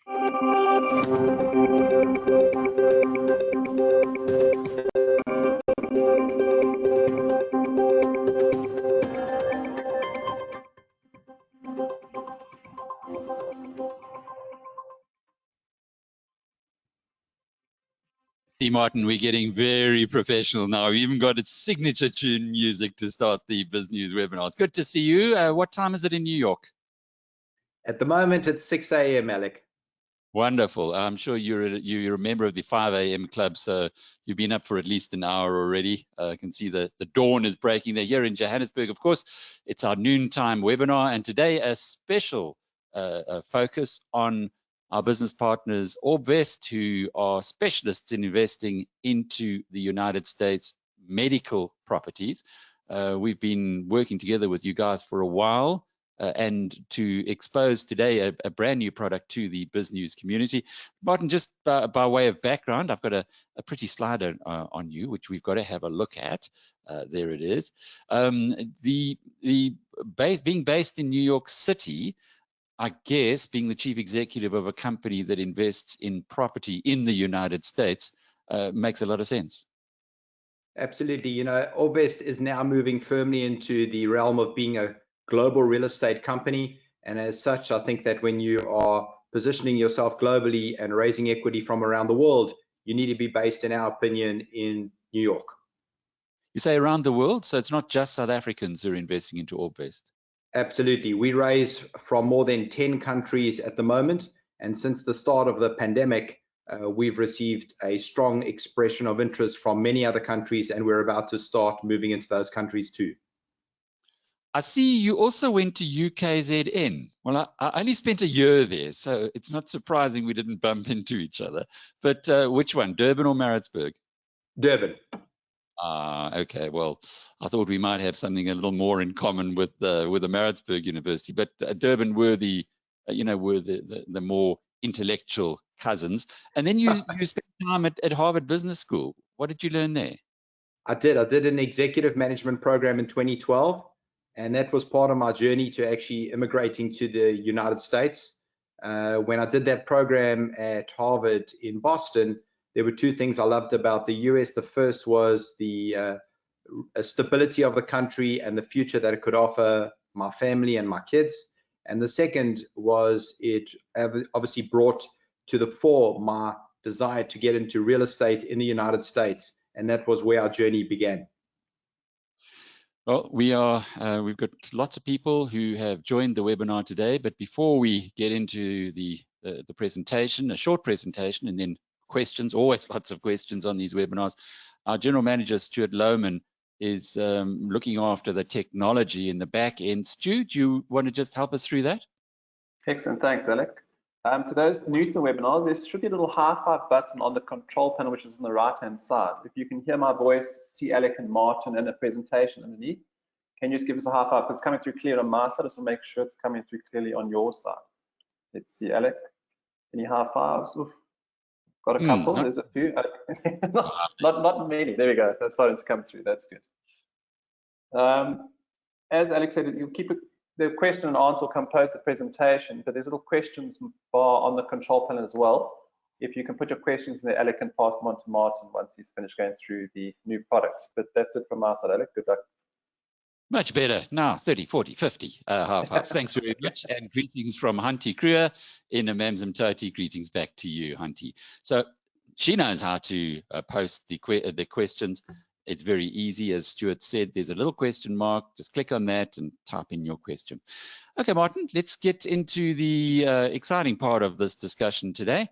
See, Martin, we're getting very professional now. We even got its signature tune music to start the BizNews webinar. It's good to see you. What time is it in New York? At the moment, it's 6 a.m., Alec. Wonderful. I'm sure you're a member of the 5 a.m. club, so you've been up for at least an hour already. I can see the dawn is breaking there here in Johannesburg. Of course, it's our noontime webinar, and today a special focus on our business partners, OrbVest, who are specialists in investing into the United States medical properties. We've been working together with you guys for a while, and to expose today a brand new product to the BizNews community. Martin, just by way of background, I've got a pretty slide on you, which we've got to have a look at. There it is. Being based in New York City, I guess being the chief executive of a company that invests in property in the United States makes a lot of sense. Absolutely. You know, OrbVest is now moving firmly into the realm of being a global real estate company. And as such, I think that when you are positioning yourself globally and raising equity from around the world, you need to be based, in our opinion, in New York. You say around the world, so it's not just South Africans who are investing into OrbVest. Absolutely. We raise from more than 10 countries at the moment. And since the start of the pandemic, we've received a strong expression of interest from many other countries, and we're about to start moving into those countries too. I see you also went to UKZN. Well, I only spent a year there, so it's not surprising we didn't bump into each other. But which one, Durban or Maritzburg? Durban. Okay, well, I thought we might have something a little more in common with the Maritzburg University, but Durban were the more intellectual cousins. And then you spent time at Harvard Business School. What did you learn there? I did an executive management program in 2012, and that was part of my journey to actually immigrating to the United States. When I did that program at Harvard in Boston, there were two things I loved about the US. The first was the stability of the country and the future that it could offer my family and my kids. And the second was it obviously brought to the fore my desire to get into real estate in the United States. And that was where our journey began. Well, we've got lots of people who have joined the webinar today, but before we get into the presentation, a short presentation, and then questions, always lots of questions on these webinars. Our General Manager, Stuart Lohman, is looking after the technology in the back end. Stu, do you want to just help us through that? Excellent, thanks, Alec. To those new to the webinars, there should be a little high-five button on the control panel, which is on the right-hand side. If you can hear my voice, see Alec and Martin and a presentation underneath, can you just give us a high-five? It's coming through clear on my side, so make sure it's coming through clearly on your side. Let's see, Alec. Any high-fives? Got a couple. There's a few. not many. There we go. That's starting to come through. That's good. As Alex said, you'll keep the question and answer will come post the presentation, but there's a little questions bar on the control panel as well. If you can put your questions in there, Alec can pass them on to Martin once he's finished going through the new product. But that's it from our side, Alec. Good luck. Much better now, 30, 40, 50 half-halves. Thanks very much. And greetings from Hunty Kruger in Amamzimtoti. Greetings back to you, Hunty. So she knows how to post the questions. It's very easy. As Stuart said, there's a little question mark. Just click on that and type in your question. Okay, Martin, let's get into the exciting part of this discussion today.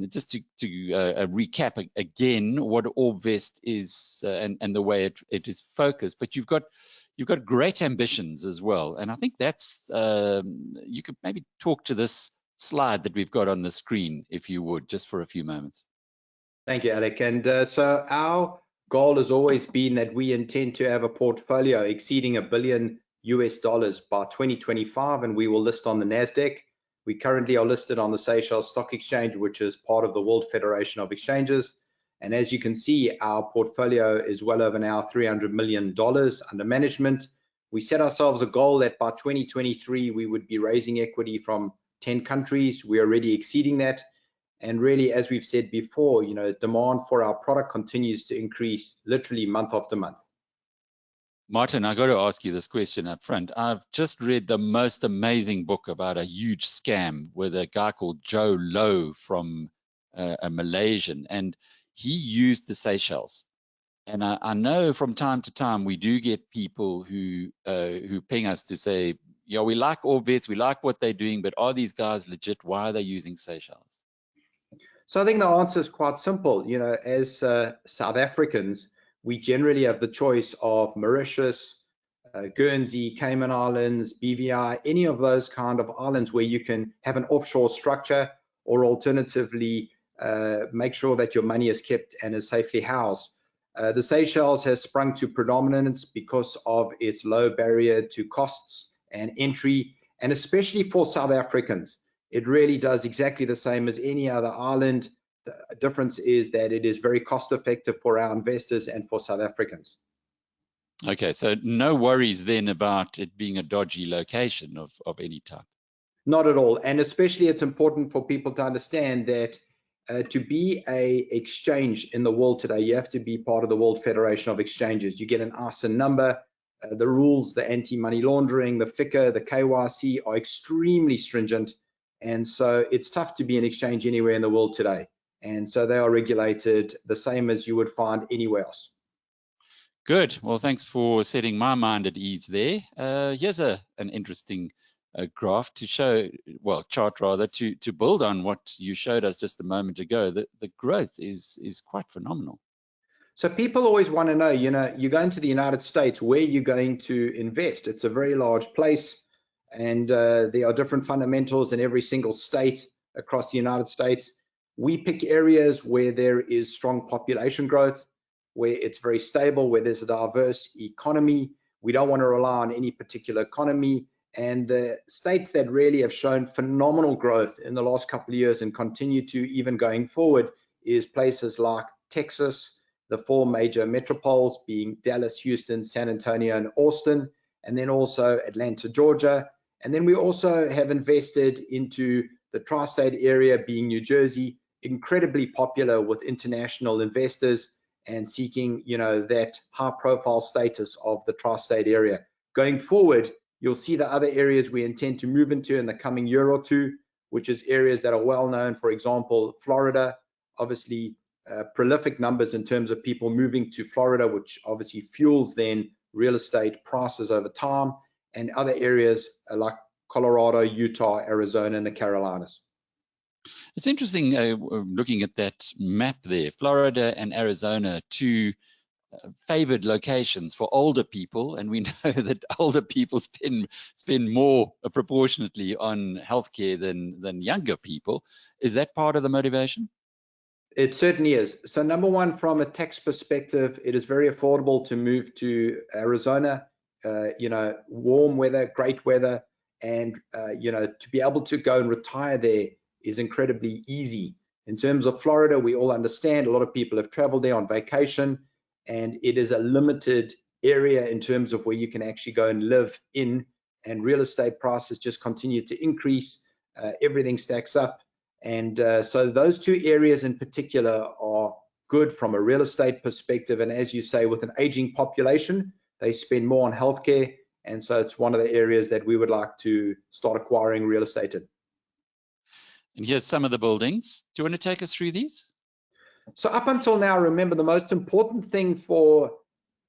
Just to recap again what OrbVest is and the way it is focused, but you've got great ambitions as well. And I think that's, you could maybe talk to this slide that we've got on the screen, if you would, just for a few moments. Thank you, Alec. And so our goal has always been that we intend to have a portfolio exceeding $1 billion by 2025, and we will list on the NASDAQ. We currently are listed on the Seychelles Stock Exchange, which is part of the World Federation of Exchanges. And as you can see, our portfolio is well over now $300 million under management. We set ourselves a goal that by 2023, we would be raising equity from 10 countries. We're already exceeding that. And really, as we've said before, demand for our product continues to increase literally month after month. Martin, I got to ask you this question up front. I've just read the most amazing book about a huge scam with a guy called Joe Low from a Malaysian, and he used the Seychelles. And I know from time to time we do get people who ping us to say, yeah, we like OrbVest, we like what they're doing, but are these guys legit? Why are they using Seychelles? So I think the answer is quite simple. As South Africans, we generally have the choice of Mauritius, Guernsey, Cayman Islands, BVI, any of those kind of islands where you can have an offshore structure, or alternatively make sure that your money is kept and is safely housed. The Seychelles has sprung to predominance because of its low barrier to costs and entry, and especially for South Africans. It really does exactly the same as any other island. The difference is that it is very cost effective for our investors and for South Africans. Okay, so no worries then about it being a dodgy location of any type? Not at all. And especially it's important for people to understand that to be a exchange in the world today, you have to be part of the World Federation of Exchanges. You get an ISIN number. The rules, the anti-money laundering, the FICA, the KYC are extremely stringent. And so it's tough to be an exchange anywhere in the world today. And so they are regulated the same as you would find anywhere else. Good. Well, thanks for setting my mind at ease there. Here's an interesting graph to show, well, chart rather, to build on what you showed us just a moment ago. The growth is quite phenomenal. So people always want to know, you're going to the United States, where you're going to invest. It's a very large place. And there are different fundamentals in every single state across the United States. We pick areas where there is strong population growth, where it's very stable, where there's a diverse economy. We don't want to rely on any particular economy. And the states that really have shown phenomenal growth in the last couple of years and continue to even going forward is places like Texas, the 4 major metropoles being Dallas, Houston, San Antonio, and Austin, and then also Atlanta, Georgia. And then we also have invested into the tri-state area, being New Jersey, incredibly popular with international investors and seeking, that high-profile status of the tri-state area. Going forward, you'll see the other areas we intend to move into in the coming year or two, which is areas that are well known. For example, Florida, obviously prolific numbers in terms of people moving to Florida, which obviously fuels then real estate prices over time, and other areas like Colorado, Utah, Arizona, and the Carolinas. It's interesting looking at that map there. Florida and Arizona, 2 favored locations for older people, and we know that older people spend more proportionately on healthcare than younger people. Is that part of the motivation? It certainly is. So number one, from a tax perspective, it is very affordable to move to Arizona. Warm weather, great weather, and to be able to go and retire there is incredibly easy. In terms of Florida, we all understand a lot of people have traveled there on vacation, and it is a limited area in terms of where you can actually go and live in, and real estate prices just continue to increase. Everything stacks up. And so those 2 areas in particular are good from a real estate perspective. And as you say, with an aging population, they spend more on healthcare. And so it's one of the areas that we would like to start acquiring real estate in. And here's some of the buildings. Do you want to take us through these? So up until now, remember, the most important thing for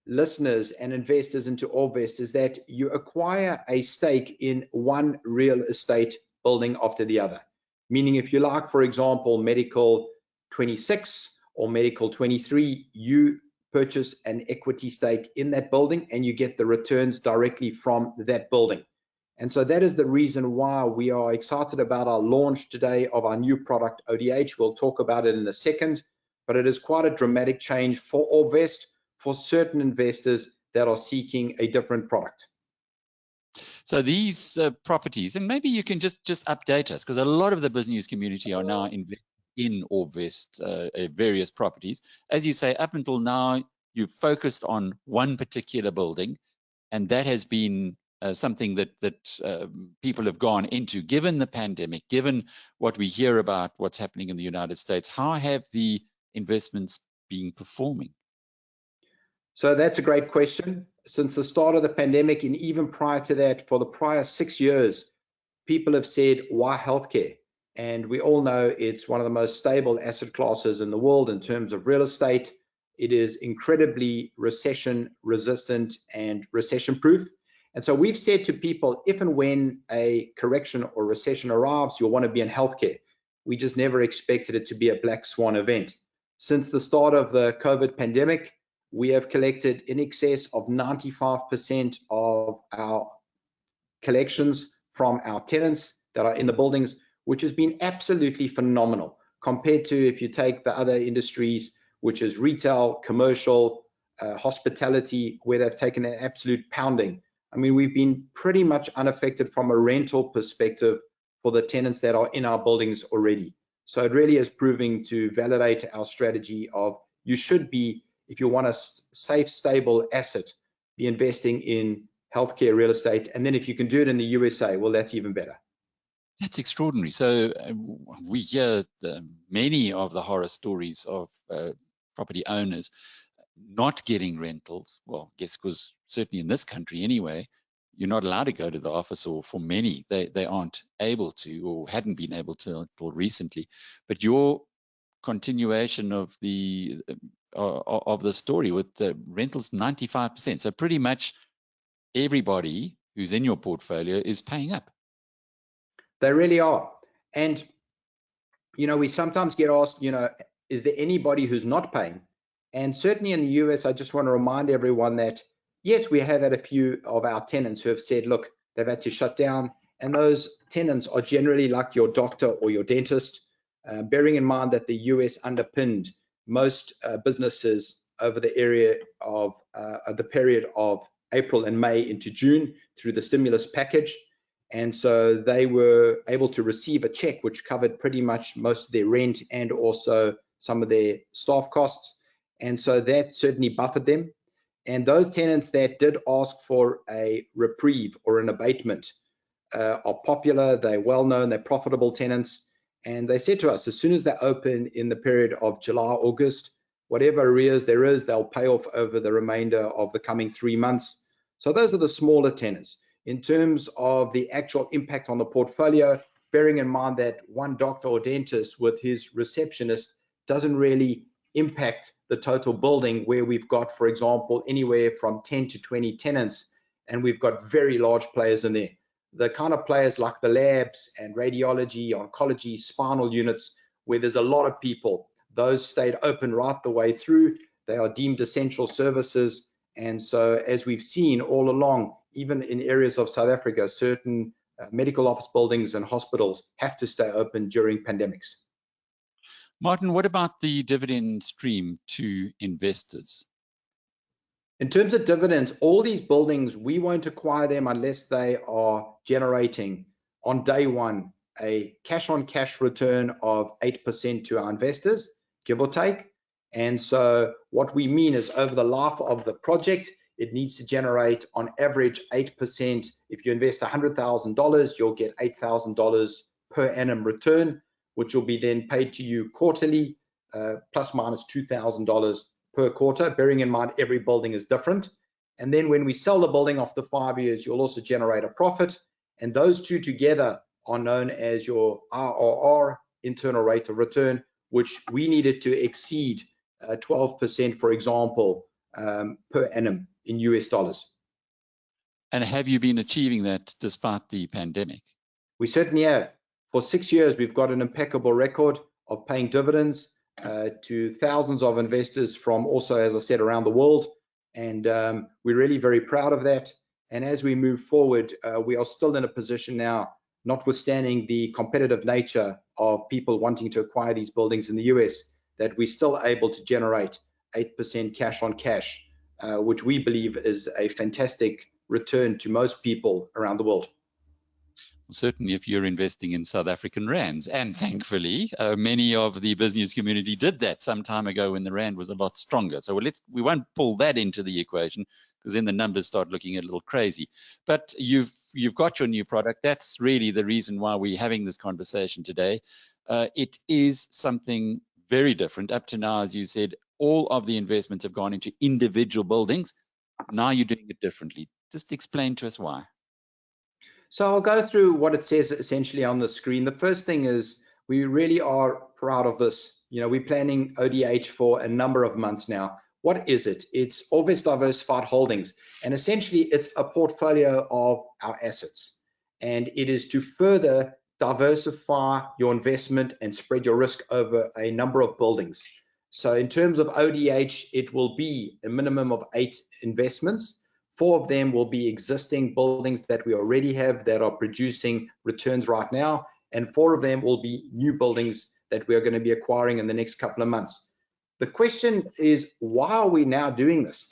listeners and investors into OrbVest is that you acquire a stake in one real estate building after the other. Meaning, if you like, for example, Medical 26 or Medical 23, you purchase an equity stake in that building and you get the returns directly from that building. And so that is the reason why we are excited about our launch today of our new product, ODH. We'll talk about it in a second, but it is quite a dramatic change for OrbVest, for certain investors that are seeking a different product. So these properties, and maybe you can just update us, because a lot of the business community are now investing in OrbVest various properties. As you say, up until now, you've focused on one particular building, and that has been something that people have gone into, given the pandemic, given what we hear about what's happening in the United States? How have the investments been performing? So that's a great question. Since the start of the pandemic, and even prior to that, for the prior 6 years, people have said, why healthcare? And we all know it's one of the most stable asset classes in the world in terms of real estate. It is incredibly recession resistant and recession proof. And so we've said to people, if and when a correction or recession arrives, you'll want to be in healthcare. We just never expected it to be a black swan event. Since the start of the COVID pandemic, we have collected in excess of 95% of our collections from our tenants that are in the buildings, which has been absolutely phenomenal compared to if you take the other industries, which is retail, commercial, hospitality, where they've taken an absolute pounding. I mean, we've been pretty much unaffected from a rental perspective for the tenants that are in our buildings already. So it really is proving to validate our strategy of you should be, if you want a safe, stable asset, be investing in healthcare real estate. And then if you can do it in the USA, well, that's even better. That's extraordinary. So we hear many of the horror stories of property owners not getting rentals. Well, I guess because certainly in this country anyway, you're not allowed to go to the office, or for many, they aren't able to, or hadn't been able to until recently. But your continuation of the story with the rentals, 95%. So pretty much everybody who's in your portfolio is paying up. They really are. And, you know, we sometimes get asked, you know, is there anybody who's not paying? And certainly in the US, I just want to remind everyone that, yes, we have had a few of our tenants who have said, look, they've had to shut down. And those tenants are generally like your doctor or your dentist, bearing in mind that the US underpinned most businesses over the area of the period of April and May into June through the stimulus package. And so they were able to receive a check which covered pretty much most of their rent and also some of their staff costs. And so that certainly buffered them. And those tenants that did ask for a reprieve or an abatement are popular, they're well known, they're profitable tenants. And they said to us, as soon as they open in the period of July, August, whatever arrears there is, they'll pay off over the remainder of the coming 3 months. So those are the smaller tenants. In terms of the actual impact on the portfolio, bearing in mind that one doctor or dentist with his receptionist doesn't really impact the total building, where we've got, for example, anywhere from 10 to 20 tenants, and we've got very large players in there. The kind of players like the labs and radiology, oncology, spinal units, where there's a lot of people, those stayed open right the way through. They are deemed essential services. And so as we've seen all along, even in areas of South Africa, certain medical office buildings and hospitals have to stay open during pandemics. Martin, what about the dividend stream to investors? In terms of dividends, all these buildings, we won't acquire them unless they are generating on day one a cash-on-cash return of 8% to our investors, give or take. And so what we mean is over the life of the project, it needs to generate on average 8%. If you invest $100,000, you'll get $8,000 per annum return, which will be then paid to you quarterly, plus minus $2,000 per quarter, bearing in mind every building is different. And then when we sell the building after 5 years, you'll also generate a profit. And those two together are known as your IRR, internal rate of return, which we needed to exceed 12%, for example, per annum in US dollars. And have you been achieving that despite the pandemic? We certainly have. For 6 years, we've got an impeccable record of paying dividends to thousands of investors from also, as I said, around the world. And we're really very proud of that. And as we move forward, we are still in a position now, notwithstanding the competitive nature of people wanting to acquire these buildings in the US, that we're still able to generate 8% cash on cash, which we believe is a fantastic return to most people around the world. Certainly if you're investing in South African rands, and thankfully many of the business community did that some time ago when the rand was a lot stronger. So we won't pull that into the equation. because then the numbers start looking a little crazy. But you've got your new product. That's really the reason why we're having this conversation today. It is something very different. Up to now, as you said, all of the investments have gone into individual buildings. Now you're doing it differently. Just explain to us why. So I'll go through what it says essentially on the screen. The first thing is we really are proud of this. You know, we're planning ODH for a number of months now. What is it? It's OrbVest Diversified Holdings, and essentially it's a portfolio of our assets. And it is to further diversify your investment and spread your risk over a number of buildings. So in terms of ODH, it will be a minimum of 8 investments. 4 of them will be existing buildings that we already have that are producing returns right now, and 4 of them will be new buildings that we are going to be acquiring in the next couple of months. The question is, why are we now doing this?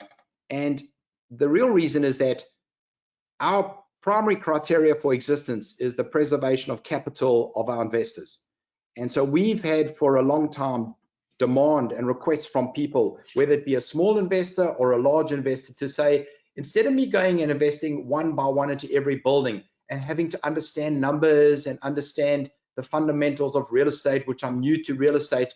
And the real reason is that our primary criteria for existence is the preservation of capital of our investors. And so we've had for a long time demand and requests from people, whether it be a small investor or a large investor, to say, instead of me going and investing one by one into every building and having to understand numbers and understand the fundamentals of real estate, which I'm new to real estate,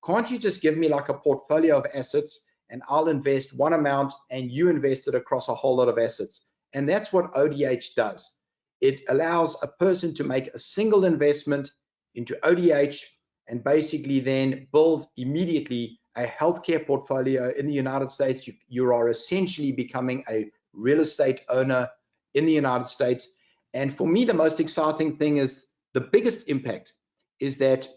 can't you just give me like a portfolio of assets and I'll invest one amount and you invest it across a whole lot of assets? And that's what ODH does. It allows a person to make a single investment into ODH and basically then build immediately a healthcare portfolio in the United States. You are essentially becoming a real estate owner in the United States. And for me, the most exciting thing is the biggest impact is that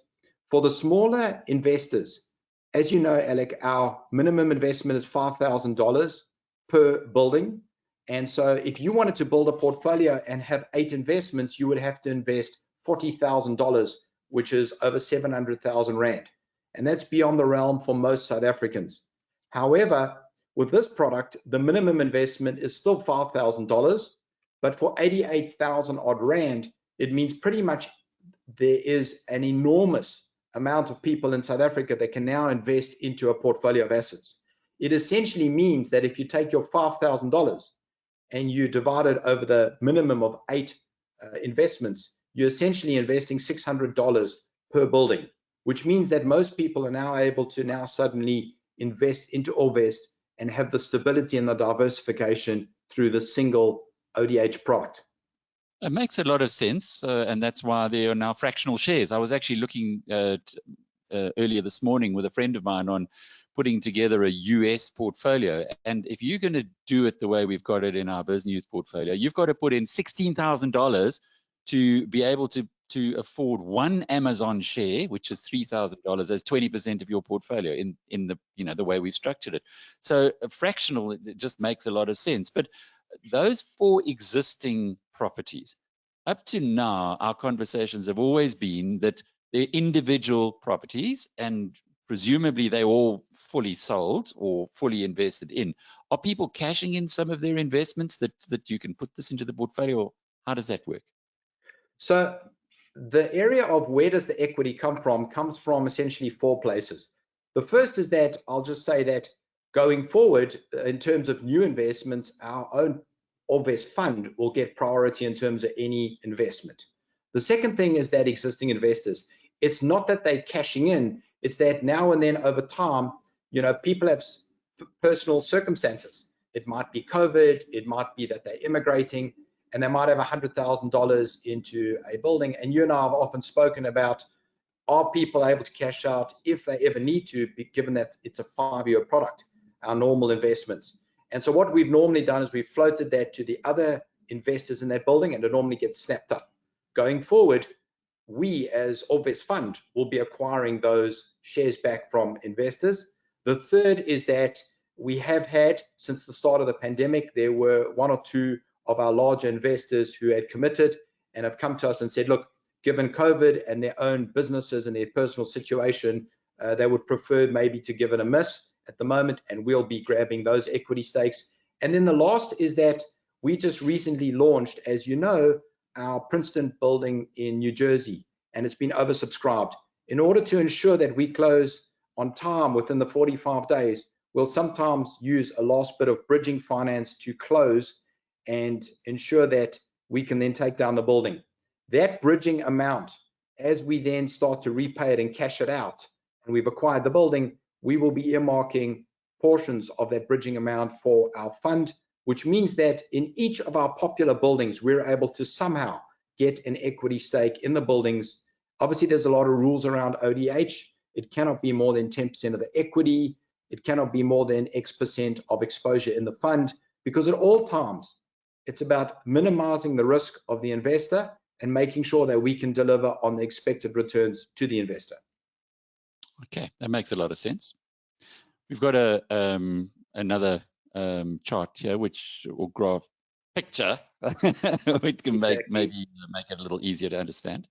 for the smaller investors, as you know, Alec, our minimum investment is $5,000 per building. And so if you wanted to build a portfolio and have 8 investments, you would have to invest $40,000, which is over 700,000 Rand. And that's beyond the realm for most South Africans. However, with this product, the minimum investment is still $5,000, but for 88,000 odd Rand, it means pretty much there is an enormous amount of people in South Africa that can now invest into a portfolio of assets. It essentially means that if you take your $5,000 and you divide it over the minimum of 8 investments, you're essentially investing $600 per building, which means that most people are now able to now suddenly invest into OrbVest and have the stability and the diversification through the single ODH product. It makes a lot of sense, and that's why there are now fractional shares. I was actually looking earlier this morning with a friend of mine on putting together a US portfolio, and if you're going to do it the way we've got it in our business portfolio, you've got to put in $16,000 to be able to afford one Amazon share, which is $3,000 as 20% of your portfolio in the, you know, the way we've structured it. So a fractional, it just makes a lot of sense. But those 4 existing properties, up to now, our conversations have always been that they're individual properties and presumably they're all fully sold or fully invested in. Are people cashing in some of their investments that you can put this into the portfolio? How does that work? So the area of where does the equity come from comes from essentially 4 places. The first is that I'll just say that going forward, in terms of new investments, our own OrbVest fund will get priority in terms of any investment. The second thing is that existing investors, it's not that they're cashing in, it's that now and then over time, you know, people have personal circumstances. It might be COVID, it might be that they're immigrating, and they might have $100,000 into a building. And you and I have often spoken about, are people able to cash out if they ever need to, given that it's a 5-year product, our normal investments. And so what we've normally done is we've floated that to the other investors in that building, and it normally gets snapped up. Going forward, we as OrbVest Fund will be acquiring those shares back from investors. The third is that we have had, since the start of the pandemic, there were 1 or 2 of our larger investors who had committed and have come to us and said, look, given COVID and their own businesses and their personal situation, they would prefer maybe to give it a miss at the moment, and we'll be grabbing those equity stakes. And then the last is that we just recently launched, as you know, our Princeton building in New Jersey, and it's been oversubscribed. In order to ensure that we close on time within the 45 days, we'll sometimes use a last bit of bridging finance to close and ensure that we can then take down the building. That bridging amount, as we then start to repay it and cash it out, and we've acquired the building, we will be earmarking portions of that bridging amount for our fund, which means that in each of our popular buildings, we're able to somehow get an equity stake in the buildings. Obviously, there's a lot of rules around ODH. It cannot be more than 10% of the equity. It cannot be more than X% of exposure in the fund, because at all times, it's about minimizing the risk of the investor and making sure that we can deliver on the expected returns to the investor. Okay, that makes a lot of sense. We've got another chart here, or graph picture, which can maybe make it a little easier to understand.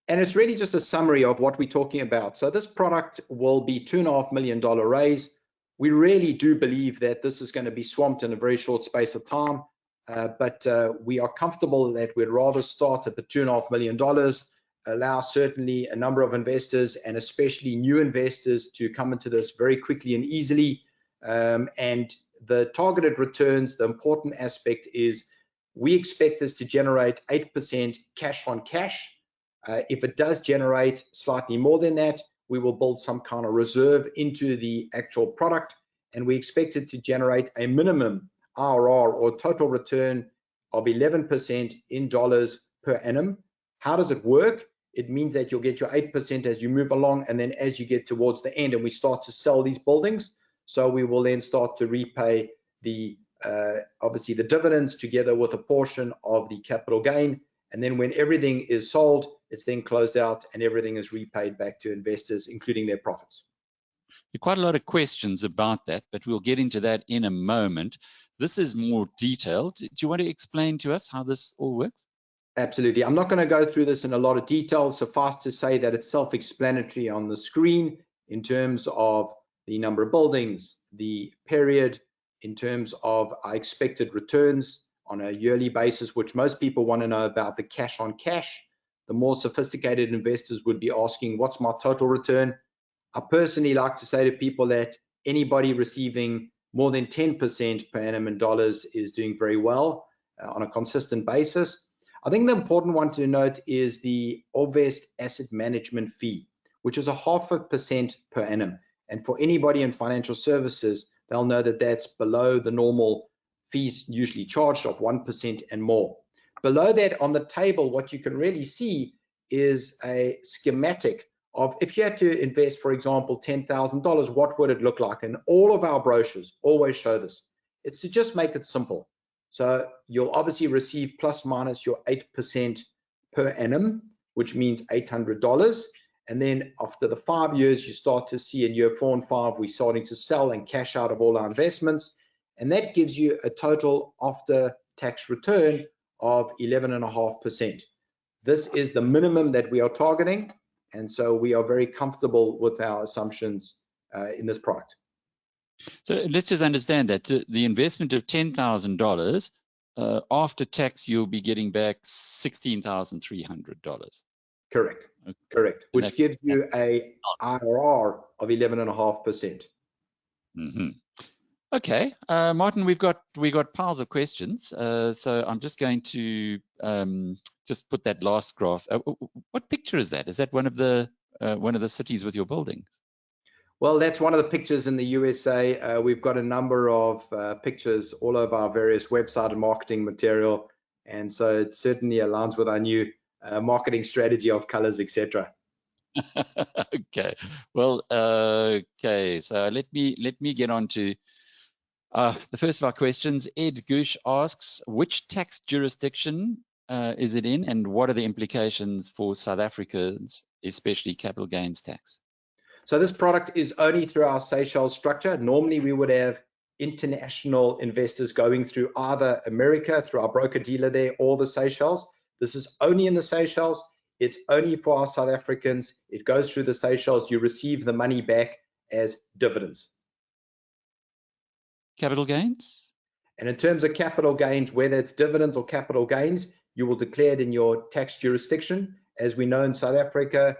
And it's really just a summary of what we're talking about. So this product will be $2.5 million raise. We really do believe that this is going to be swamped in a very short space of time, but we are comfortable that we'd rather start at the $2.5 million, allow certainly a number of investors and especially new investors to come into this very quickly and easily. And the targeted returns, the important aspect is we expect this to generate 8% cash on cash. If it does generate slightly more than that, we will build some kind of reserve into the actual product, and we expect it to generate a minimum IRR or total return of 11% in dollars per annum. How does it work? It means that you'll get your 8% as you move along, and then as you get towards the end and we start to sell these buildings, so we will then start to repay the obviously the dividends together with a portion of the capital gain. And then when everything is sold, it's then closed out and everything is repaid back to investors, including their profits. There are quite a lot of questions about that, but we'll get into that in a moment. This is more detailed. Do you want to explain to us how this all works? Absolutely. I'm not going to go through this in a lot of detail. Suffice to say that it's self-explanatory on the screen in terms of the number of buildings, the period, in terms of our expected returns on a yearly basis, which most people want to know about the cash on cash. The more sophisticated investors would be asking, what's my total return? I personally like to say to people that anybody receiving more than 10% per annum in dollars is doing very well on a consistent basis. I think the important one to note is the OrbVest asset management fee, which is 0.5% per annum. And for anybody in financial services, they'll know that that's below the normal fees usually charged of 1% and more. Below that on the table, what you can really see is a schematic of if you had to invest, for example, $10,000, what would it look like? And all of our brochures always show this. It's to just make it simple. So you'll obviously receive plus minus your 8% per annum, which means $800. And then after the 5 years, you start to see in year 4 and 5, we're starting to sell and cash out of all our investments. And that gives you a total after tax return of 11.5%. This is the minimum that we are targeting. And so we are very comfortable with our assumptions in this product. So let's just understand that the investment of $10,000 after tax, you'll be getting back $16,300. Correct. Okay. Correct. Which gives you a IRR of 11.5%. Mm-hmm. Okay, Martin, we've got piles of questions. So I'm just going to just put that last graph. What picture is that? Is that one of the cities with your buildings? Well, that's one of the pictures in the USA. We've got a number of pictures all over our various website and marketing material, and so it certainly aligns with our new marketing strategy of colors, etc. Okay. Well, okay. So let me get on to the first of our questions. Ed Gush asks, which tax jurisdiction is it in, and what are the implications for South Africans, especially capital gains tax? So this product is only through our Seychelles structure. Normally we would have international investors going through either America, through our broker dealer there, or the Seychelles. This is only in the Seychelles. It's only for our South Africans. It goes through the Seychelles. You receive the money back as dividends. Capital gains? And in terms of capital gains, whether it's dividends or capital gains, you will declare it in your tax jurisdiction. As we know in South Africa,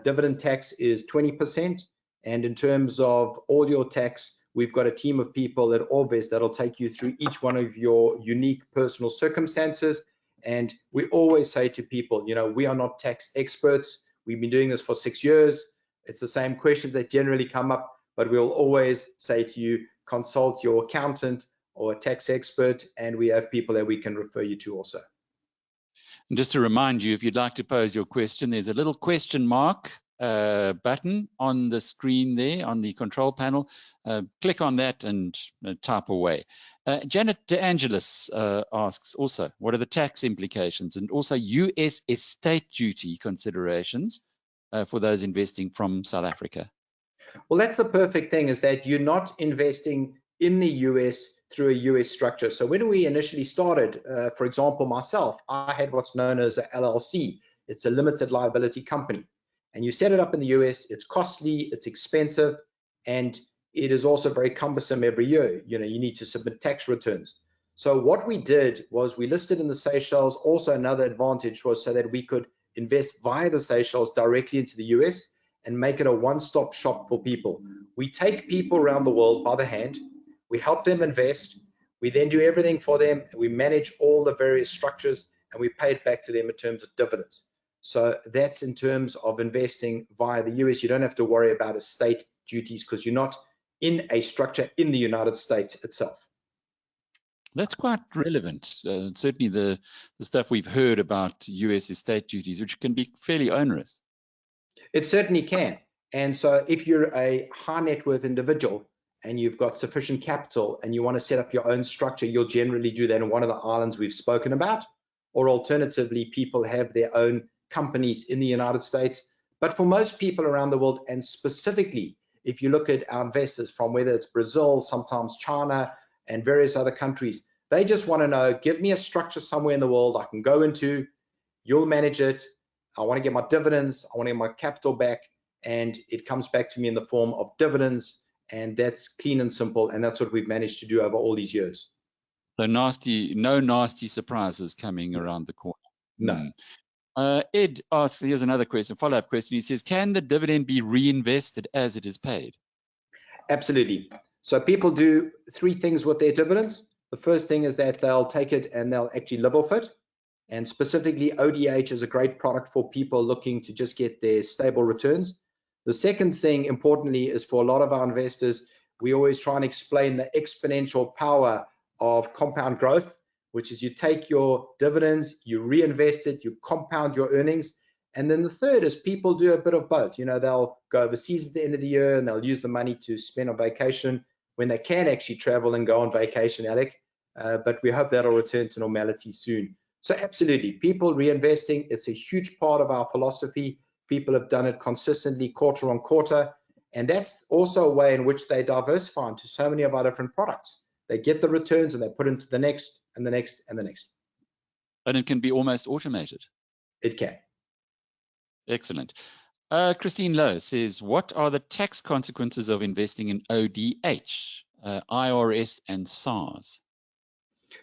dividend tax is 20%. And in terms of all your tax, we've got a team of people at OrbVest that'll take you through each one of your unique personal circumstances. And we always say to people, you know, we are not tax experts. We've been doing this for 6 years. It's the same questions that generally come up, but we'll always say to you, consult your accountant or a tax expert, and we have people that we can refer you to also. And just to remind you, if you'd like to pose your question, there's a little question mark button on the screen there on the control panel. Click on that and type away. Janet De Angelis asks also, what are the tax implications and also US estate duty considerations for those investing from South Africa? Well, that's the perfect thing, is that you're not investing in the US through a US structure. So when we initially started, for example, myself, I had what's known as a LLC. It's a limited liability company. And you set it up in the US, it's costly, it's expensive, and it is also very cumbersome every year. You know, you need to submit tax returns. So what we did was we listed in the Seychelles. Also, another advantage was so that we could invest via the Seychelles directly into the US and make it a one-stop shop for people. We take people around the world by the hand, we help them invest, we then do everything for them, and we manage all the various structures, and we pay it back to them in terms of dividends. So that's in terms of investing via the US. You don't have to worry about estate duties because you're not in a structure in the United States itself. That's quite relevant. Certainly the stuff we've heard about US estate duties, which can be fairly onerous. It certainly can. And so if you're a high net worth individual and you've got sufficient capital and you want to set up your own structure, you'll generally do that in one of the islands we've spoken about. Or alternatively, people have their own companies in the United States. But for most people around the world, and specifically if you look at our investors from whether it's Brazil, sometimes China, and various other countries, they just want to know, give me a structure somewhere in the world I can go into, you'll manage it, I want to get my dividends, I want to get my capital back, and it comes back to me in the form of dividends, and that's clean and simple, and that's what we've managed to do over all these years. So no nasty surprises coming around the corner. No. Ed asks, here's another question, follow-up question. He says, can the dividend be reinvested as it is paid? Absolutely. So people do 3 things with their dividends. The first thing is that they'll take it and they'll actually live off it. And specifically, ODH is a great product for people looking to just get their stable returns. The second thing, importantly, is for a lot of our investors, we always try and explain the exponential power of compound growth, which is you take your dividends, you reinvest it, you compound your earnings. And then the third is people do a bit of both. You know, they'll go overseas at the end of the year and they'll use the money to spend on vacation when they can actually travel and go on vacation, Alec. But we hope that'll return to normality soon. So absolutely, people reinvesting, it's a huge part of our philosophy. People have done it consistently quarter on quarter. And that's also a way in which they diversify into so many of our different products. They get the returns and they put into the next and the next and the next. And it can be almost automated. It can. Excellent. Christine Lowe says, what are the tax consequences of investing in ODH, IRS and SARS?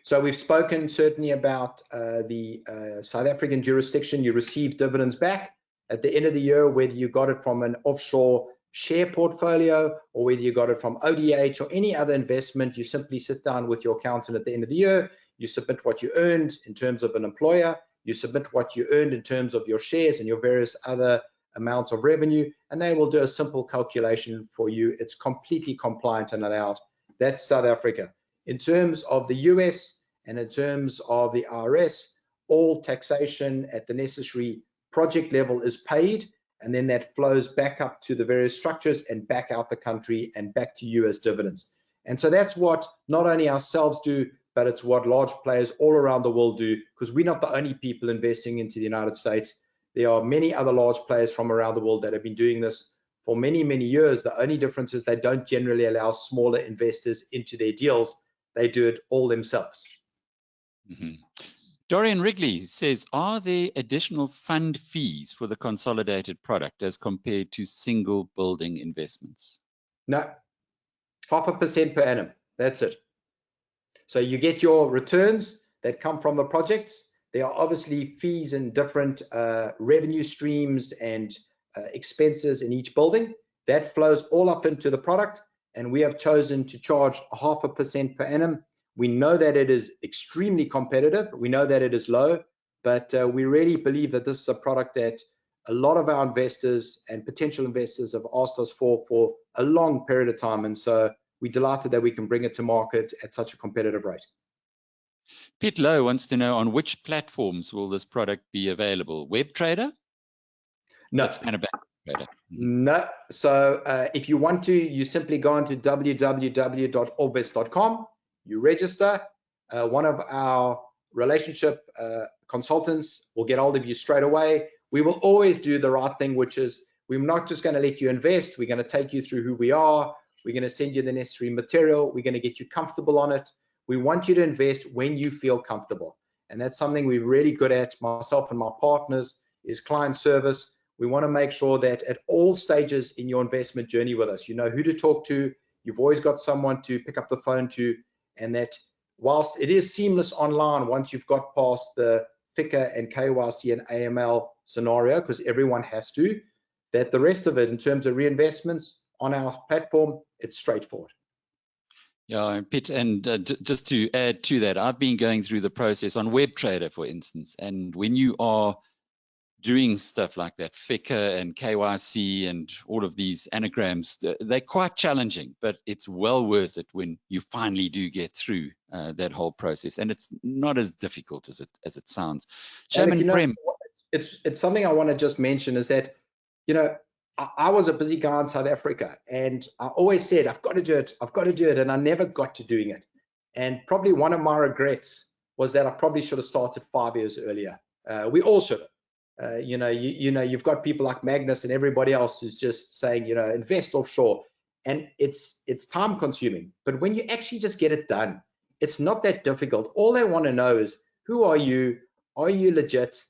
So we've spoken certainly about the South African jurisdiction. You receive dividends back at the end of the year, whether you got it from an offshore share portfolio or whether you got it from ODH or any other investment. You simply sit down with your accountant at the end of the year. You submit what you earned in terms of an employer. You submit what you earned in terms of your shares and your various other amounts of revenue, and they will do a simple calculation for you. It's completely compliant and allowed. That's South Africa. In terms of the US and in terms of the IRS, all taxation at the necessary project level is paid, and then that flows back up to the various structures and back out the country and back to you as dividends. And so that's what not only ourselves do, but it's what large players all around the world do, because we're not the only people investing into the United States. There are many other large players from around the world that have been doing this for many, many years. The only difference is they don't generally allow smaller investors into their deals. They do it all themselves. Mm-hmm. Dorian Wrigley says, are there additional fund fees for the consolidated product as compared to single building investments? No, 0.5% per annum. That's it. So you get your returns that come from the projects. There are obviously fees and different revenue streams and expenses in each building. That flows all up into the product. and we have chosen to charge 0.5% per annum. We know that it is extremely competitive. We know that it is low, but we really believe that this is a product that a lot of our investors and potential investors have asked us for a long period of time, and so we're delighted that we can bring it to market at such a competitive rate. Pete Lowe wants to know, on which platforms will this product be available? WebTrader? No. That's Standard Bank Trader. No. So if you want to, you simply go onto www.orbvest.com, you register. One of our relationship consultants will get hold of you straight away. We will always do the right thing, which is we're not just going to let you invest. We're going to take you through who we are. We're going to send you the necessary material. We're going to get you comfortable on it. We want you to invest when you feel comfortable. And that's something we're really good at, myself and my partners, is client service. We want to make sure that at all stages in your investment journey with us, you know who to talk to, you've always got someone to pick up the phone to, and that whilst it is seamless online, once you've got past the FICA and KYC and AML scenario, because everyone has to, that the rest of it in terms of reinvestments on our platform, it's straightforward. Yeah, Pete, and just to add to that, I've been going through the process on WebTrader, for instance, and when you are doing stuff like that, FICA and KYC and all of these anagrams, they're quite challenging, but it's well worth it when you finally do get through that whole process, and it's not as difficult as it sounds. Shaman Prem. It's something I want to just mention is that, you know, I was a busy guy in South Africa, and I always said, I've got to do it, and I never got to doing it. And probably one of my regrets was that I probably should have started 5 years earlier. We all should have. You've got people like Magnus and everybody else who's just saying, you know, invest offshore, and it's time consuming. But when you actually just get it done, it's not that difficult. All they want to know is, who are you? Are you legit?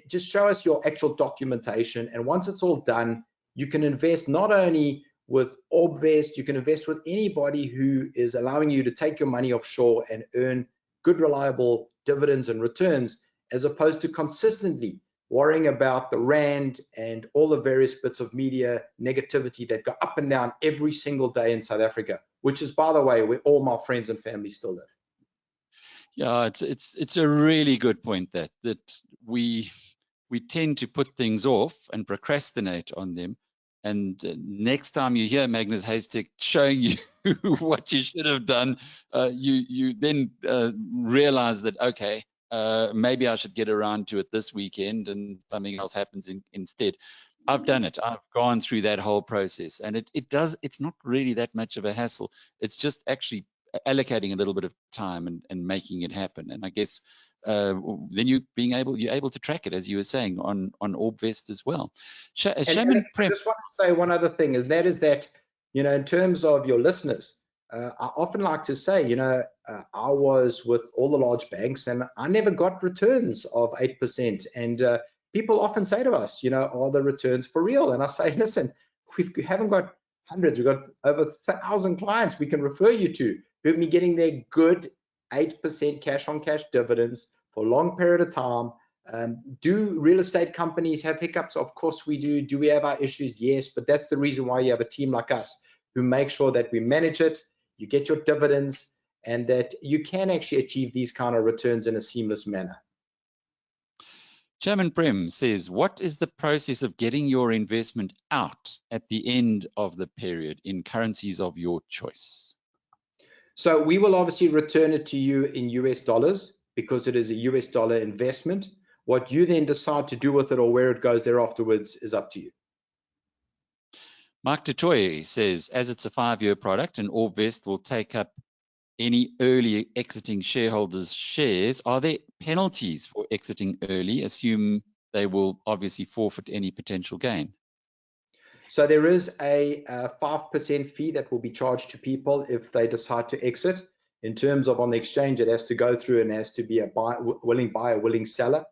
Just show us your actual documentation, and once it's all done, you can invest not only with OrbVest, you can invest with anybody who is allowing you to take your money offshore and earn good, reliable dividends and returns, as opposed to consistently worrying about the rand and all the various bits of media negativity that go up and down every single day in South Africa, which is, by the way, where all my friends and family still live. Yeah, it's a really good point that we tend to put things off and procrastinate on them, and next time you hear Magnus Haystack showing you what you should have done, you then realize that, okay, maybe I should get around to it this weekend, and something else happens instead. I've done it. I've gone through that whole process, and it's not really that much of a hassle. It's just actually allocating a little bit of time and making it happen. And I guess then you're able to track it, as you were saying, on OrbVest as well. Shaman Prem. I just want to say one other thing, and that is that, you know, in terms of your listeners, I often like to say, you know, I was with all the large banks and I never got returns of 8%. And people often say to us, you know, are the returns for real? And I say, listen, we haven't got hundreds, we've got over 1,000 clients we can refer you to who've been getting their good 8% cash on cash dividends for a long period of time. Do real estate companies have hiccups? Of course we do. Do we have our issues? Yes, but that's the reason why you have a team like us who make sure that we manage it, you get your dividends, and that you can actually achieve these kind of returns in a seamless manner. Chairman Prem says, what is the process of getting your investment out at the end of the period in currencies of your choice? So we will obviously return it to you in US dollars because it is a US dollar investment. What you then decide to do with it or where it goes there afterwards is up to you. Mark Dutoy says, as it's a 5-year product and OrbVest will take up any early exiting shareholders' shares, are there penalties for exiting early? Assume they will obviously forfeit any potential gain. So there is a 5% fee that will be charged to people if they decide to exit. In terms of on the exchange, it has to go through and has to be a willing buyer, willing seller.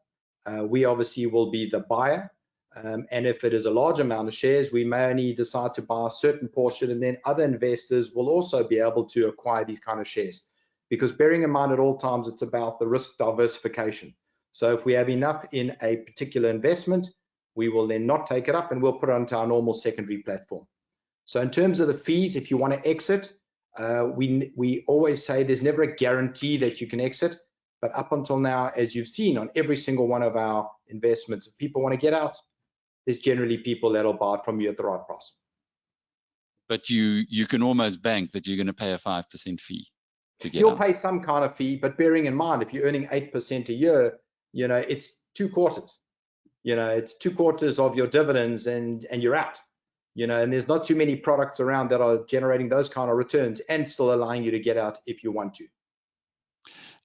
We obviously will be the buyer. And if it is a large amount of shares, we may only decide to buy a certain portion, and then other investors will also be able to acquire these kind of shares. Because bearing in mind at all times, it's about the risk diversification. So if we have enough in a particular investment, we will then not take it up and we'll put it onto our normal secondary platform. So in terms of the fees, if you want to exit, we always say there's never a guarantee that you can exit. But up until now, as you've seen on every single one of our investments, if people want to get out, there's generally people that'll buy it from you at the right price. But you can almost bank that you're going to pay a 5% fee to get You'll out. pay some kind of fee, but bearing in mind, if you're earning 8% a year, it's 2 quarters. It's 2 quarters of your dividends and you're out. And there's not too many products around that are generating those kind of returns and still allowing you to get out if you want to.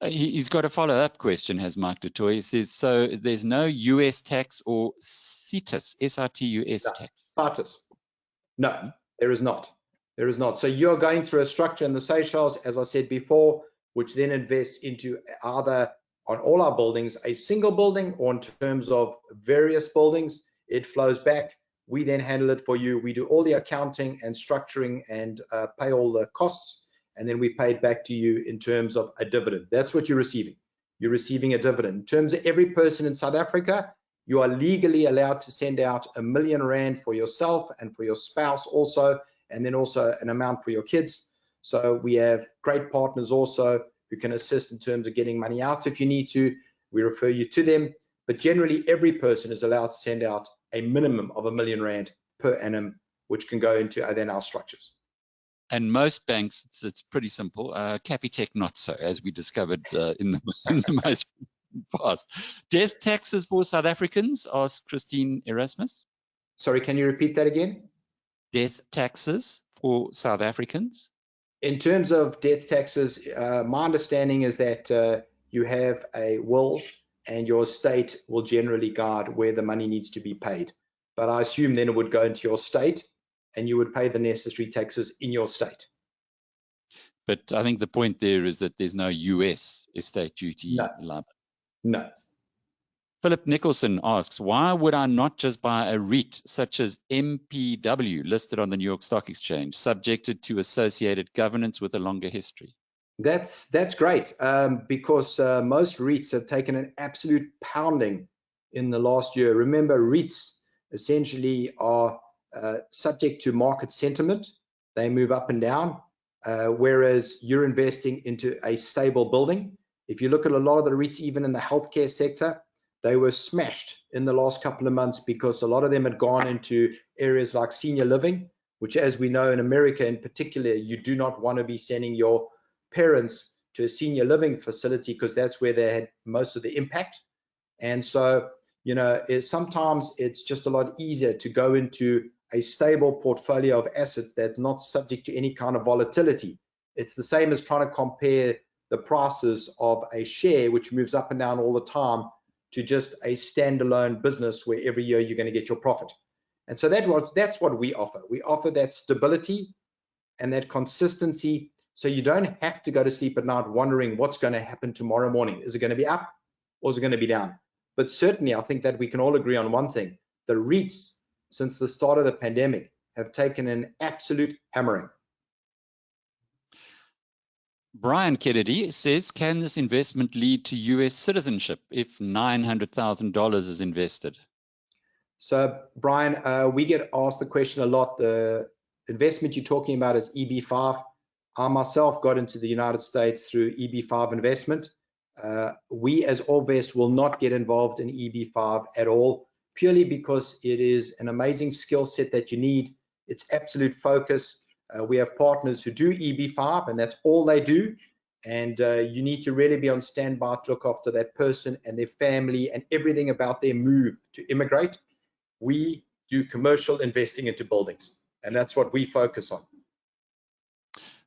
He's got a follow-up question, has Mike DeToy. He says, so there's no US tax or CITUS, S-I-T-U-S tax? CITUS. No, there is not. There is not. So you're going through a structure in the Seychelles, as I said before, which then invests into either on all our buildings, a single building, or in terms of various buildings, it flows back. We then handle it for you. We do all the accounting and structuring and pay all the costs. And then we pay it back to you in terms of a dividend. That's what you're receiving. You're receiving a dividend. In terms of every person in South Africa, you are legally allowed to send out R1 million for yourself and for your spouse also, and then also an amount for your kids. So we have great partners also who can assist in terms of getting money out if you need to. We refer you to them. But generally, every person is allowed to send out a minimum of R1 million per annum, which can go into then our structures. And most banks, it's pretty simple. Capitec not so, as we discovered in the most past. Death taxes for South Africans, asked Christine Erasmus. Sorry, can you repeat that again? Death taxes for South Africans? In terms of death taxes, my understanding is that you have a will and your estate will generally guide where the money needs to be paid. But I assume then it would go into your state and you would pay the necessary taxes in your state. But I think the point there is that there's no US estate duty liability. No. Philip Nicholson asks, why would I not just buy a REIT such as MPW listed on the New York Stock Exchange, subjected to associated governance with a longer history? That's great because most REITs have taken an absolute pounding in the last year. Remember, REITs essentially are subject to market sentiment. They move up and down, whereas you're investing into a stable building. If you look at a lot of the REITs, even in the healthcare sector, they were smashed in the last couple of months because a lot of them had gone into areas like senior living, which, as we know in America in particular, you do not want to be sending your parents to a senior living facility because that's where they had most of the impact. And so, sometimes it's just a lot easier to go into a stable portfolio of assets that's not subject to any kind of volatility. It's the same as trying to compare the prices of a share, which moves up and down all the time, to just a standalone business where every year you're going to get your profit. And so that's what we offer. We offer that stability and that consistency, so you don't have to go to sleep at night wondering what's going to happen tomorrow morning. Is it going to be up or is it going to be down? But certainly, I think that we can all agree on one thing. The REITs, since the start of the pandemic, have taken an absolute hammering. Brian Kennedy says, can this investment lead to US citizenship if $900,000 is invested? So, Brian, we get asked the question a lot. The investment you're talking about is EB5. I myself got into the United States through EB5 investment. We as OrbVest will not get involved in EB5 at all, purely because it is an amazing skill set that you need. It's absolute focus. We have partners who do EB5 and that's all they do. And you need to really be on standby to look after that person and their family and everything about their move to immigrate. We do commercial investing into buildings, and that's what we focus on.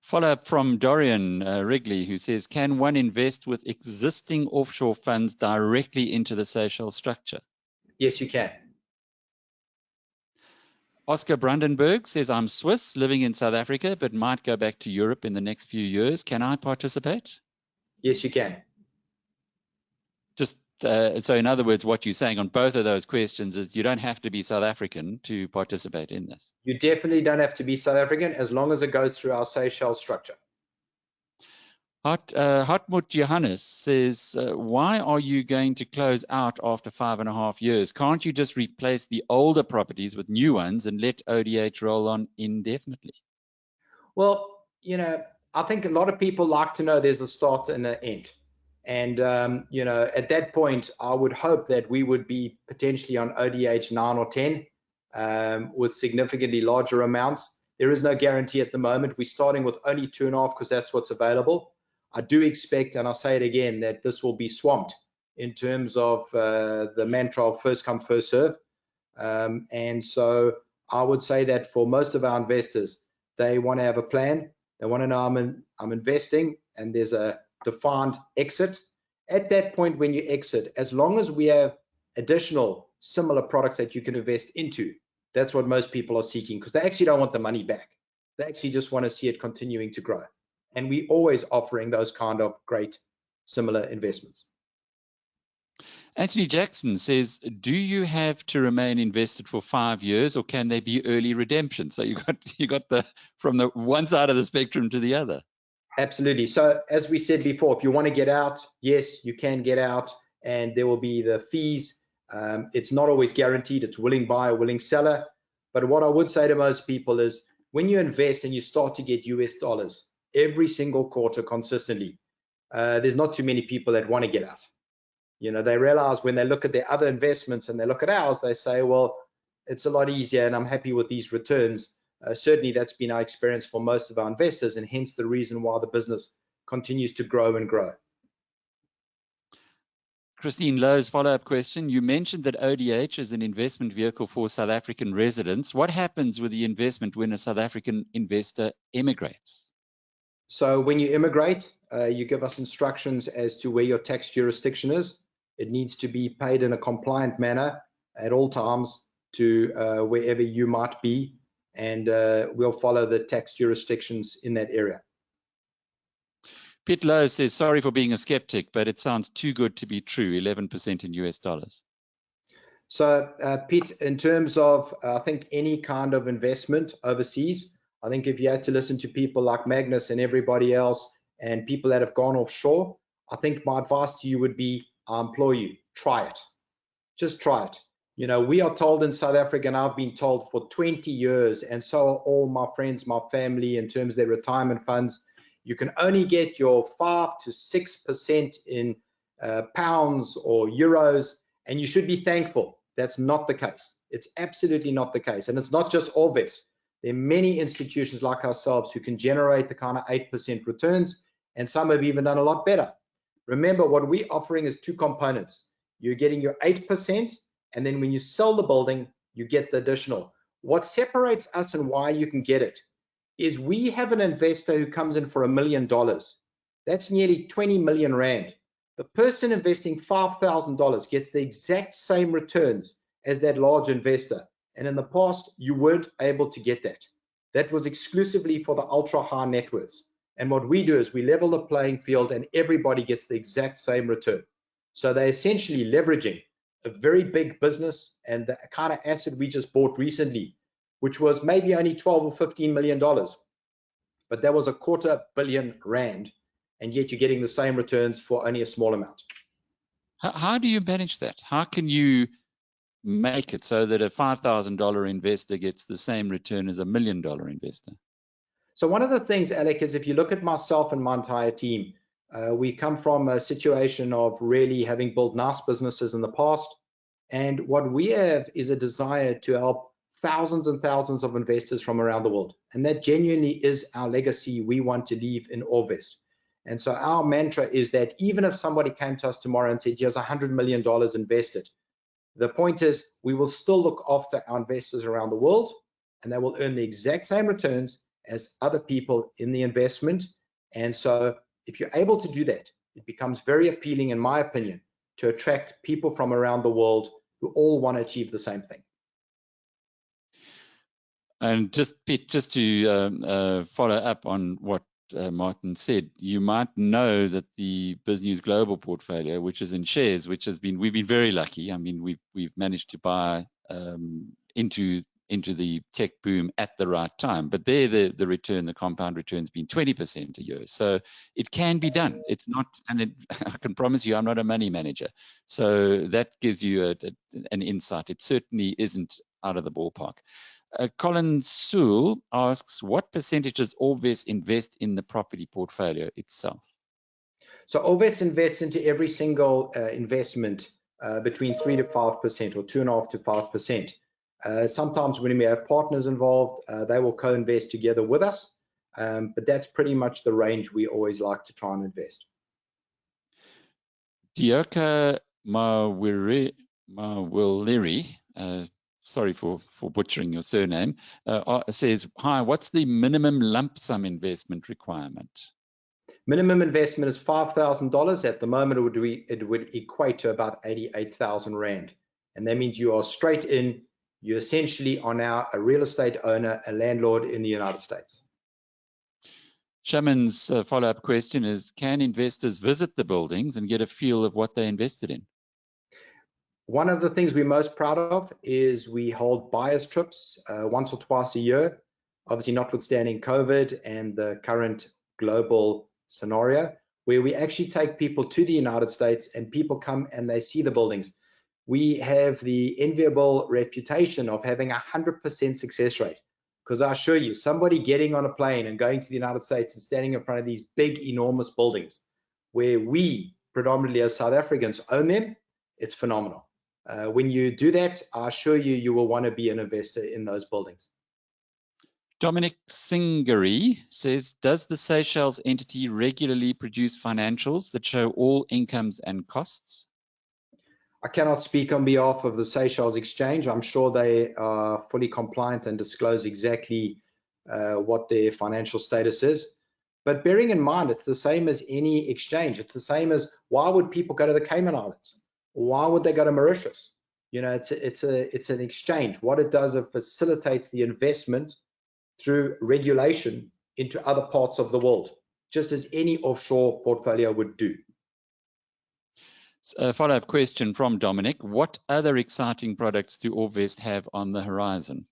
Follow-up from Dorian Wrigley, who says, can one invest with existing offshore funds directly into the Seychelles structure? Yes, you can. Oscar Brandenburg says, I'm Swiss, living in South Africa, but might go back to Europe in the next few years. Can I participate? Yes, you can. Just so in other words, what you're saying on both of those questions is you don't have to be South African to participate in this. You definitely don't have to be South African as long as it goes through our Seychelles structure. Hartmut Johannes says, why are you going to close out after 5.5 years? Can't you just replace the older properties with new ones and let ODH roll on indefinitely? Well, I think a lot of people like to know there's a start and an end. And, at that point, I would hope that we would be potentially on ODH 9 or 10 with significantly larger amounts. There is no guarantee at the moment. We're starting with only 2.5 because that's what's available. I do expect, and I'll say it again, that this will be swamped in terms of the mantra of first come, first serve. And so I would say that for most of our investors, they want to have a plan. They want to know I'm investing and there's a defined exit. At that point when you exit, as long as we have additional similar products that you can invest into, that's what most people are seeking, because they actually don't want the money back. They actually just want to see it continuing to grow. And we always offering those kind of great similar investments. Anthony Jackson says, do you have to remain invested for 5 years, or can they be early redemption? So you got the from the one side of the spectrum to the other. Absolutely. So as we said before, if you want to get out, yes, you can get out, and there will be the fees. It's not always guaranteed. It's willing buyer, willing seller. But what I would say to most people is, when you invest and you start to get US dollars every single quarter consistently, there's not too many people that want to get out. They realize when they look at their other investments and they look at ours, they say, well, it's a lot easier and I'm happy with these returns. Certainly that's been our experience for most of our investors, and hence the reason why the business continues to grow and grow. Christine Lowe's follow-up question. You mentioned that ODH is an investment vehicle for South African residents. What happens with the investment when a South African investor emigrates? So when you immigrate, you give us instructions as to where your tax jurisdiction is. It needs to be paid in a compliant manner at all times to wherever you might be, and we'll follow the tax jurisdictions in that area. Pete Lowe says, sorry for being a skeptic, but it sounds too good to be true, 11% in US dollars. So Pete, in terms of, I think any kind of investment overseas, I think if you had to listen to people like Magnus and everybody else and people that have gone offshore, I think my advice to you would be, I implore you, try it. Just try it. We are told in South Africa, and I've been told for 20 years, and so are all my friends, my family, in terms of their retirement funds, you can only get your 5 to 6% in pounds or euros, and you should be thankful. That's not the case. It's absolutely not the case. And it's not just OrbVest. There are many institutions like ourselves who can generate the kind of 8% returns, and some have even done a lot better. Remember, what we're offering is two components. You're getting your 8%, and then when you sell the building, you get the additional. What separates us and why you can get it is we have an investor who comes in for $1 million. That's nearly 20 million Rand. The person investing $5,000 gets the exact same returns as that large investor. And in the past, you weren't able to get that. That was exclusively for the ultra high net worths. And what we do is we level the playing field and everybody gets the exact same return. So they're essentially leveraging a very big business and the kind of asset we just bought recently, which was maybe only 12 or $15 million. But that was a $250 million Rand, and yet you're getting the same returns for only a small amount. How do you manage that? How can you make it so that a $5,000 investor gets the same return as a $1 million investor? So one of the things, Alec, is if you look at myself and my entire team, we come from a situation of really having built nice businesses in the past. And what we have is a desire to help thousands and thousands of investors from around the world. And that genuinely is our legacy we want to leave in OrbVest. And so our mantra is that even if somebody came to us tomorrow and said, here's $100 million invested, the point is we will still look after our investors around the world, and they will earn the exact same returns as other people in the investment. And so if you're able to do that, it becomes very appealing, in my opinion, to attract people from around the world who all want to achieve the same thing. And just to follow up on what Martin said, you might know that the BizNews Global portfolio, which is in shares, we've been very lucky. I mean, we've managed to buy into into the tech boom at the right time. But there, the return, the compound return has been 20% a year. So it can be done. It's not, and I can promise you, I'm not a money manager. So that gives you an insight. It certainly isn't out of the ballpark. Colin Sewell asks, what percentage does OrbVest invest in the property portfolio itself? So OrbVest invests into every single investment between 3 to 5%, or 2.5 to 5%. Sometimes when we have partners involved, they will co-invest together with us, but that's pretty much the range we always like to try and invest. Dioka Mawiliri, sorry for butchering your surname, says, hi, what's the minimum lump sum investment requirement? Minimum investment is $5,000. At the moment, it would equate to about 88,000 Rand. And that means you are straight in. You essentially are now a real estate owner, a landlord in the United States. Shaman's follow-up question is, can investors visit the buildings and get a feel of what they invested in? One of the things we're most proud of is we hold buyers trips once or twice a year, obviously notwithstanding COVID and the current global scenario, where we actually take people to the United States and people come and they see the buildings. We have the enviable reputation of having 100% success rate, because I assure you, somebody getting on a plane and going to the United States and standing in front of these big, enormous buildings where we predominantly as South Africans own them, it's phenomenal. When you do that, I assure you, you will want to be an investor in those buildings. Dominic Singari says, does the Seychelles entity regularly produce financials that show all incomes and costs? I cannot speak on behalf of the Seychelles Exchange. I'm sure they are fully compliant and disclose exactly what their financial status is. But bearing in mind, it's the same as any exchange. It's the same as, why would people go to the Cayman Islands? Why would they go to Mauritius? You know, it's an exchange. What it does, it facilitates the investment through regulation into other parts of the world, just as any offshore portfolio would do. A follow-up question from Dominic. What other exciting products do OrbVest have on the horizon?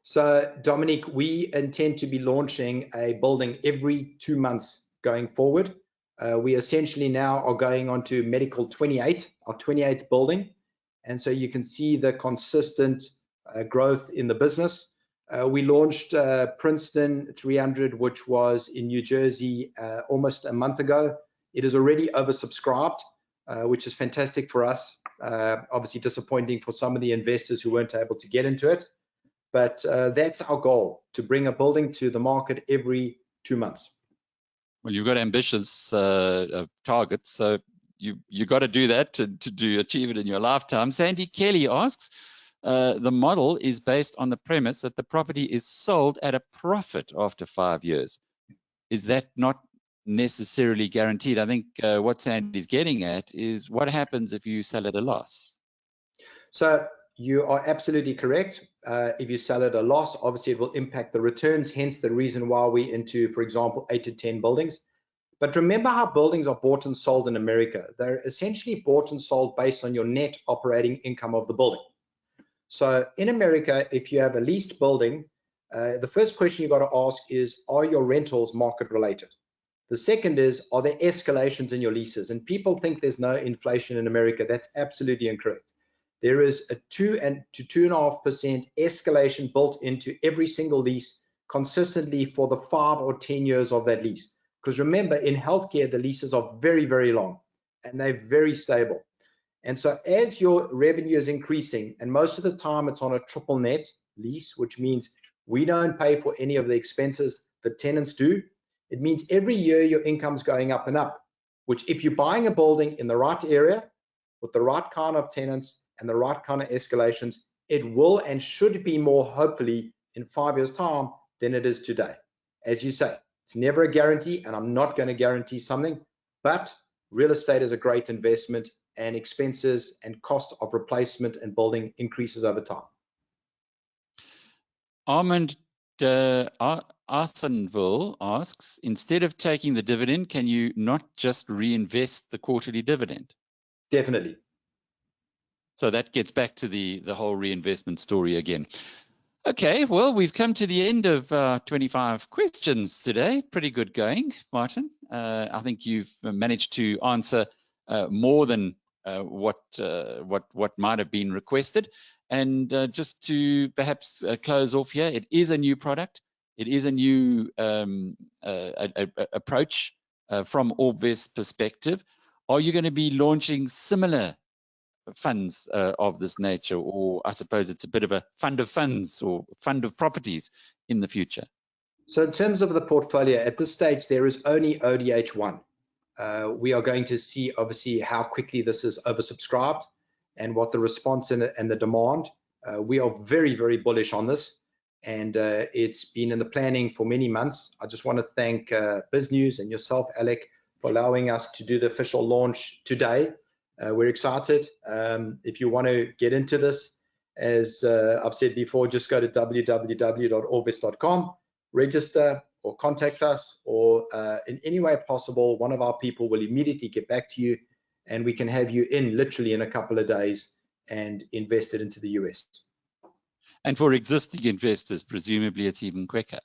So, Dominic, we intend to be launching a building every 2 months going forward. We essentially now are going on to Medical 28, our 28th building. And so you can see the consistent growth in the business. We launched Princeton 300, which was in New Jersey almost a month ago. It is already oversubscribed, which is fantastic for us. Obviously disappointing for some of the investors who weren't able to get into it. But that's our goal, to bring a building to the market every 2 months. Well, you've got ambitious targets, so you got to do that to achieve it in your lifetime. Sandy Kelly asks, the model is based on the premise that the property is sold at a profit after 5 years. Is that not necessarily guaranteed? I think what Sandy's getting at is, what happens if you sell at a loss? So you are absolutely correct. If you sell at a loss, obviously it will impact the returns, hence the reason why we're into, for example, 8 to 10 buildings. But remember how buildings are bought and sold in America. They're essentially bought and sold based on your net operating income of the building. So in America, if you have a leased building, the first question you got to ask is, are your rentals market related? The second is, are there escalations in your leases? And people think there's no inflation in America. That's absolutely incorrect. There is a 2 to 2.5% escalation built into every single lease consistently for the 5 or 10 years of that lease. Because remember, in healthcare, the leases are very, very long and they're very stable. And so as your revenue is increasing, and most of the time it's on a triple net lease, which means we don't pay for any of the expenses the tenants do. It means every year your income's going up and up, which if you're buying a building in the right area with the right kind of tenants and the right kind of escalations, it will and should be more, hopefully, in 5 years' time than it is today. As you say, it's never a guarantee, and I'm not going to guarantee something, but real estate is a great investment, and expenses and cost of replacement and building increases over time. Armand Arsenville asks, instead of taking the dividend, can you not just reinvest the quarterly dividend? Definitely. So that gets back to the whole reinvestment story again. Okay, well, we've come to the end of 25 questions today. Pretty good going, Martin. I think you've managed to answer more than what might have been requested. And just to perhaps close off here, it is a new product. It is a new approach from OrbVest perspective. Are you going to be launching similar funds of this nature, or I suppose it's a bit of a fund of funds or fund of properties in the future? So in terms of the portfolio, at this stage, there is only ODH1. We are going to see, obviously, how quickly this is oversubscribed and what the response and the demand. We are very, very bullish on this, and it's been in the planning for many months. I just want to thank BizNews and yourself, Alec, for allowing us to do the official launch today. We're excited. If you want to get into this, as I've said before, just go to www.orbvest.com, register or contact us, or in any way possible, one of our people will immediately get back to you, and we can have you in literally in a couple of days and invested into the US. And for existing investors, presumably it's even quicker.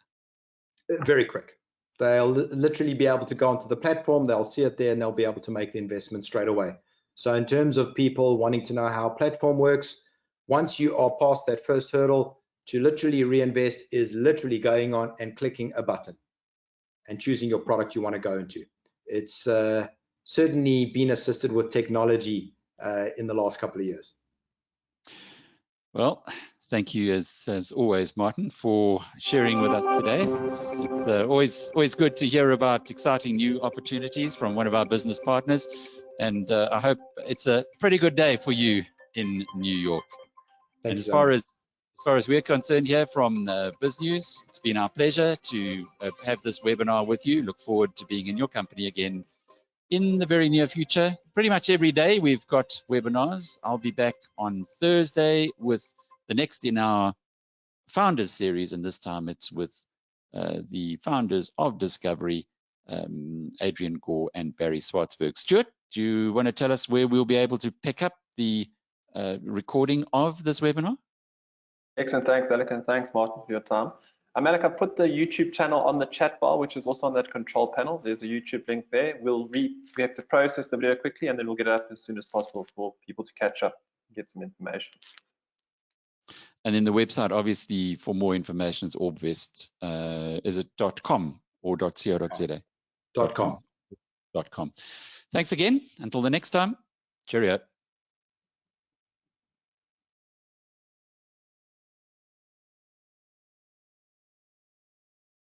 Very quick. They'll literally be able to go onto the platform, they'll see it there, and they'll be able to make the investment straight away. So in terms of people wanting to know how a platform works, once you are past that first hurdle, to literally reinvest is literally going on and clicking a button and choosing your product you want to go into. It's certainly been assisted with technology in the last couple of years. Well, thank you as always, Martin, for sharing with us today. It's always good to hear about exciting new opportunities from one of our business partners, and I hope it's a pretty good day for you in New York. Thank and you as so far much. as far as we're concerned here from BizNews, it's been our pleasure to have this webinar with you. Look forward to being in your company again in the very near future. Pretty much every day we've got webinars. I'll be back on Thursday with the next in our Founders series, and this time it's with the founders of Discovery, Adrian Gore and Barry Swartzberg. Stuart, do you want to tell us where we'll be able to pick up the recording of this webinar? Excellent, thanks Alec, and thanks Martin for your time. Alec, I put the YouTube channel on the chat bar, which is also on that control panel. There's a YouTube link there. We have to process the video quickly, and then we'll get it up as soon as possible for people to catch up and get some information. And then the website, obviously, for more information is OrbVest. Is it .com or .co.za? .com. .com. Thanks again. Until the next time. Cheerio.